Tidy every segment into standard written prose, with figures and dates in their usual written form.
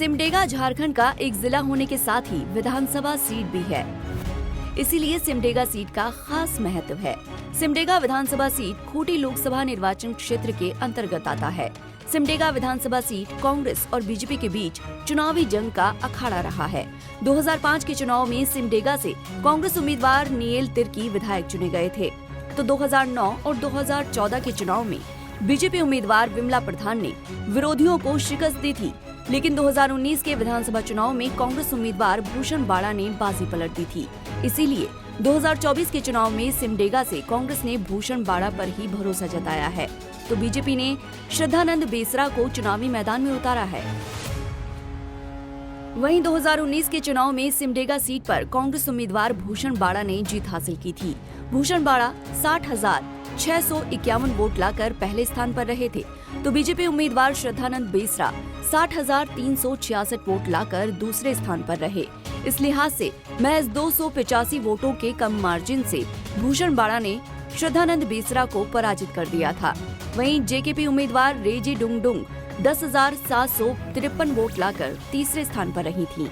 सिमडेगा झारखंड का एक जिला होने के साथ ही विधानसभा सीट भी है, इसीलिए सिमडेगा सीट का खास महत्व है। सिमडेगा विधानसभा सीट खूंटी लोकसभा निर्वाचन क्षेत्र के अंतर्गत आता है। सिमडेगा विधानसभा सीट कांग्रेस और बीजेपी के बीच चुनावी जंग का अखाड़ा रहा है। 2005 के चुनाव में सिमडेगा से कांग्रेस उम्मीदवार नील तिर्की विधायक चुने गए थे, तो 2009 और 2014 के चुनाव में बीजेपी उम्मीदवार विमला प्रधान ने विरोधियों को शिकस्त दी थी। लेकिन 2019 के विधानसभा चुनाव में कांग्रेस उम्मीदवार भूषण बाड़ा ने बाजी पलट दी थी। इसीलिए 2024 के चुनाव में सिमडेगा से कांग्रेस ने भूषण बाड़ा पर ही भरोसा जताया है, तो बीजेपी ने श्रद्धानंद बेसरा को चुनावी मैदान में उतारा है। वहीं 2019 के चुनाव में सिमडेगा सीट पर कांग्रेस उम्मीदवार भूषण बाड़ा ने जीत हासिल की थी। भूषण बाड़ा 60,651 वोट लाकर पहले स्थान पर रहे थे, तो बीजेपी उम्मीदवार श्रद्धानंद बेसरा 60,366 वोट लाकर दूसरे स्थान पर रहे। इस लिहाज से महज 285 वोटों के कम मार्जिन से भूषण बाड़ा ने श्रद्धानंद बेसरा को पराजित कर दिया था। वहीं जेकेपी उम्मीदवार रेजी डुंगडुंग 10,753 वोट लाकर तीसरे स्थान पर रही थी।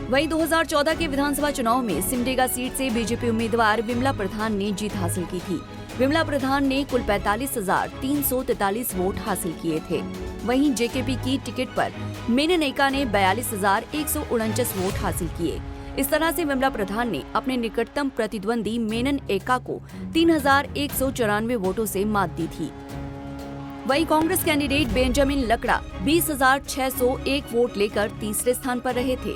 वहीं 2014 के विधानसभा चुनाव में सिमडेगा सीट से बीजेपी उम्मीदवार विमला प्रधान ने जीत हासिल की थी। विमला प्रधान ने कुल 45,343 वोट हासिल किए थे। वहीं जेकेपी की टिकट पर मेनन एका ने 42,149 वोट हासिल किए। इस तरह से विमला प्रधान ने अपने निकटतम प्रतिद्वंदी मेनन एका को 3,194 वोटों से मात दी थी। वहीं कांग्रेस कैंडिडेट बेंजामिन लकड़ा 20,601 वोट लेकर तीसरे स्थान पर रहे थे।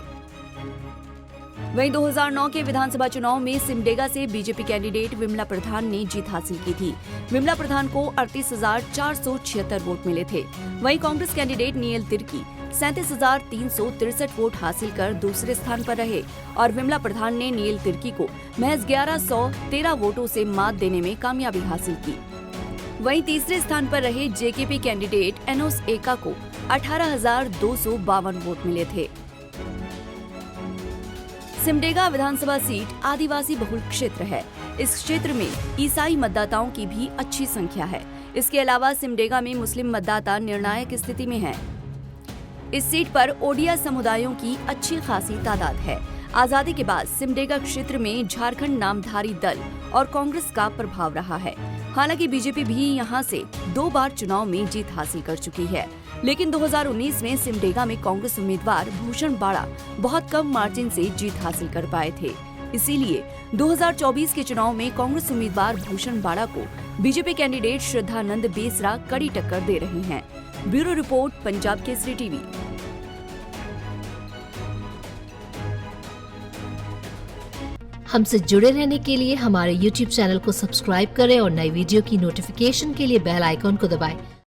वहीं 2009 के विधानसभा चुनाव में सिमडेगा से बीजेपी कैंडिडेट विमला प्रधान ने जीत हासिल की थी। विमला प्रधान को 38,476 वोट मिले थे। वहीं कांग्रेस कैंडिडेट नील तिर्की 37,363 वोट हासिल कर दूसरे स्थान पर रहे और विमला प्रधान ने नील तिर्की को महज 1,113 वोटों से मात देने में कामयाबी हासिल की। वहीं तीसरे स्थान पर रहे जेकेपी कैंडिडेट एनोस एका को 18,252 वोट मिले थे। सिमडेगा विधानसभा सीट आदिवासी बहुल क्षेत्र है। इस क्षेत्र में ईसाई मतदाताओं की भी अच्छी संख्या है। इसके अलावा सिमडेगा में मुस्लिम मतदाता निर्णायक स्थिति में हैं। इस सीट पर ओडिया समुदायों की अच्छी खासी तादाद है। आजादी के बाद सिमडेगा क्षेत्र में झारखंड नामधारी दल और कांग्रेस का प्रभाव रहा है। हालांकि बीजेपी भी यहां से 2 बार चुनाव में जीत हासिल कर चुकी है, लेकिन 2019 में सिमडेगा में कांग्रेस उम्मीदवार भूषण बाड़ा बहुत कम मार्जिन से जीत हासिल कर पाए थे। इसीलिए 2024 के चुनाव में कांग्रेस उम्मीदवार भूषण बाड़ा को बीजेपी कैंडिडेट श्रद्धानंद बेसरा कड़ी टक्कर दे रहे हैं। Bureau report, Punjab Kesari TV. हमसे जुड़े रहने के लिए हमारे YouTube चैनल को सब्सक्राइब करें और नई वीडियो की नोटिफिकेशन के लिए बेल आइकॉन को दबाएं।